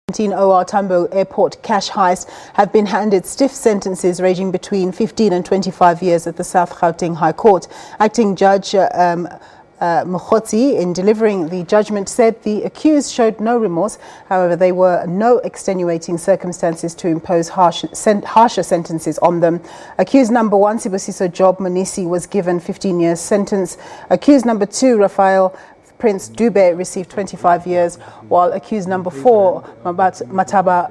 OR Tambo Airport cash heist have been handed stiff sentences ranging between 15 and 25 years at the South Gauteng High Court. Acting Judge Mogotsi, in delivering the judgment, said the accused showed no remorse. However, there were no extenuating circumstances to impose harsher sentences on them. Accused number 1, Sibusiso Job Manisi, was given 15 years sentence. Accused number 2, Raphael Prince Dube, received 25 years, while accused number 4, Matabata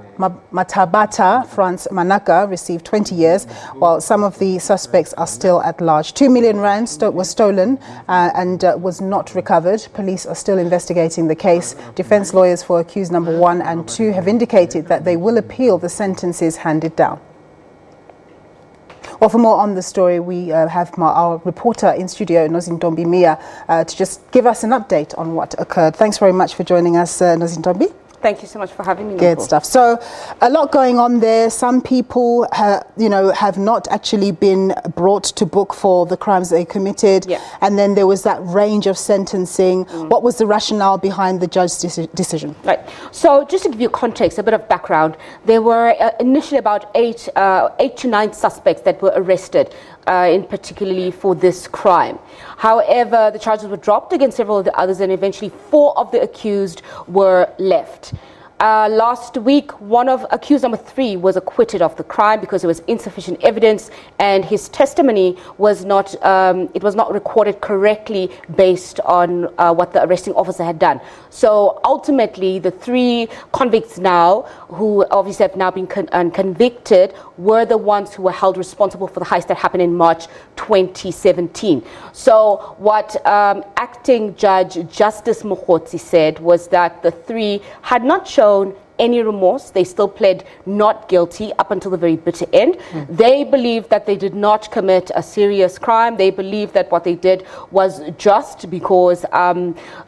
France Manaka, received 20 years, while some of the suspects are still at large. 2 million rand was stolen and was not recovered. Police are still investigating the case. Defense lawyers for accused number 1 and 2 have indicated that they will appeal the sentences handed down. Well, for more on the story, we have our reporter in studio, Nozintombi Miya, to just give us an update on what occurred. Thanks very much for joining us, Nozintombi. Thank you so much for having me. Good stuff. So, a lot going on there. Some people, have not actually been brought to book for the crimes they committed. Yeah. And then there was that range of sentencing. What was the rationale behind the judge's decision? Right. So, just to give you context, a bit of background, there were initially about 8 to 9 suspects that were arrested, in particularly for this crime. However, the charges were dropped against several of the others, and eventually 4 of the accused were left. Last week, one of accused number 3 was acquitted of the crime because there was insufficient evidence, and his testimony was not recorded correctly based on what the arresting officer had done. So ultimately, the 3 convicts now, who obviously have now been convicted, were the ones who were held responsible for the heist that happened in March 2017. So what acting Judge Justice Mogotsi said was that the 3 had not shown any remorse. They still pled not guilty up until the very bitter end. They believe that they did not commit a serious crime. They believe that what they did was just because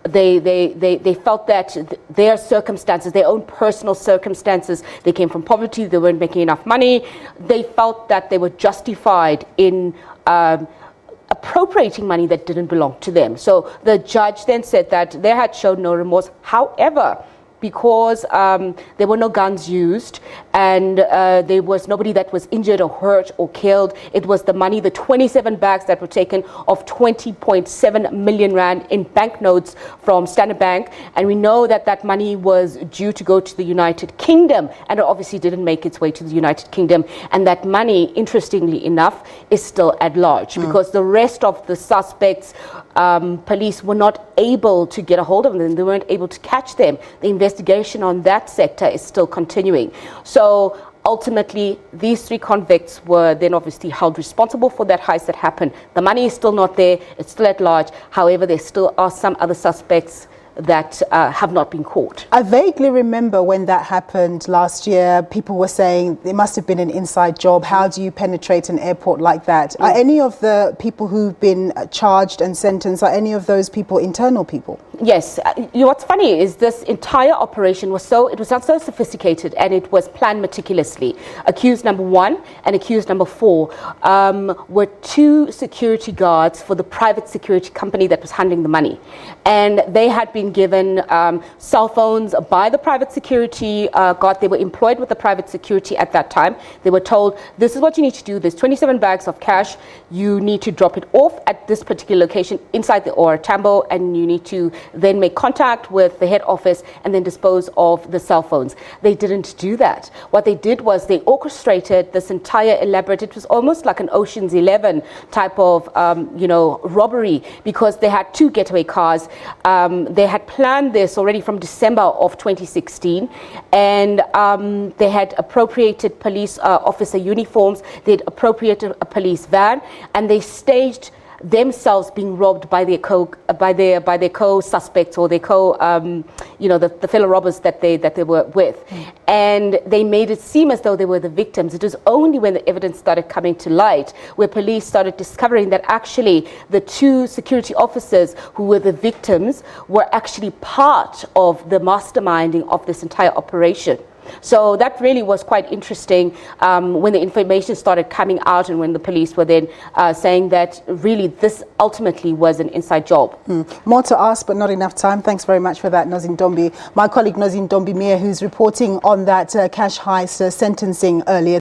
they felt that their circumstances, their own personal circumstances, they came from poverty, they weren't making enough money. They felt that they were justified in appropriating money that didn't belong to them. So the judge then said that they had shown no remorse. However, because there were no guns used and there was nobody that was injured or hurt or killed. It was the money, the 27 bags that were taken of 20.7 million rand in banknotes from Standard Bank. And we know that that money was due to go to the United Kingdom, and it obviously didn't make its way to the United Kingdom. And that money, interestingly enough, is still at large because the rest of the suspects, police were not able to get a hold of them. They weren't able to catch them. The investigation on that sector is still continuing. So ultimately, these 3 convicts were then obviously held responsible for that heist that happened. The money is still not there. It's still at large. However, there still are some other suspects that have not been caught. I vaguely remember when that happened last year, people were saying it must have been an inside job. How do you penetrate an airport like that? Are any of the people who've been charged and sentenced, are any of those people internal people? Yes. What's funny is this entire operation was not so sophisticated, and it was planned meticulously. Accused number 1 and accused number 4 were 2 security guards for the private security company that was handling the money. And they had been given cell phones by the private security guard. They were employed with the private security at that time. They were told, this is what you need to do. There's 27 bags of cash. You need to drop it off at this particular location inside the OR Tambo, and you need to then make contact with the head office and then dispose of the cell phones. They didn't do that. What they did was they orchestrated this entire elaborate, it was almost like an Ocean's 11 type of, robbery, because they had 2 getaway cars. They had planned this already from December of 2016, and they had appropriated police officer uniforms. They'd appropriated a police van, and they staged themselves being robbed by their co-suspects or their the fellow robbers that they were with. and they made it seem as though they were the victims. It was only when the evidence started coming to light where police started discovering that actually the two security officers who were the victims were actually part of the masterminding of this entire operation. So that really was quite interesting when the information started coming out and when the police were then saying that really this ultimately was an inside job. More to ask, but not enough time. Thanks very much for that, Nozintombi. My colleague Nozintombi Miya, who's reporting on that cash heist sentencing earlier.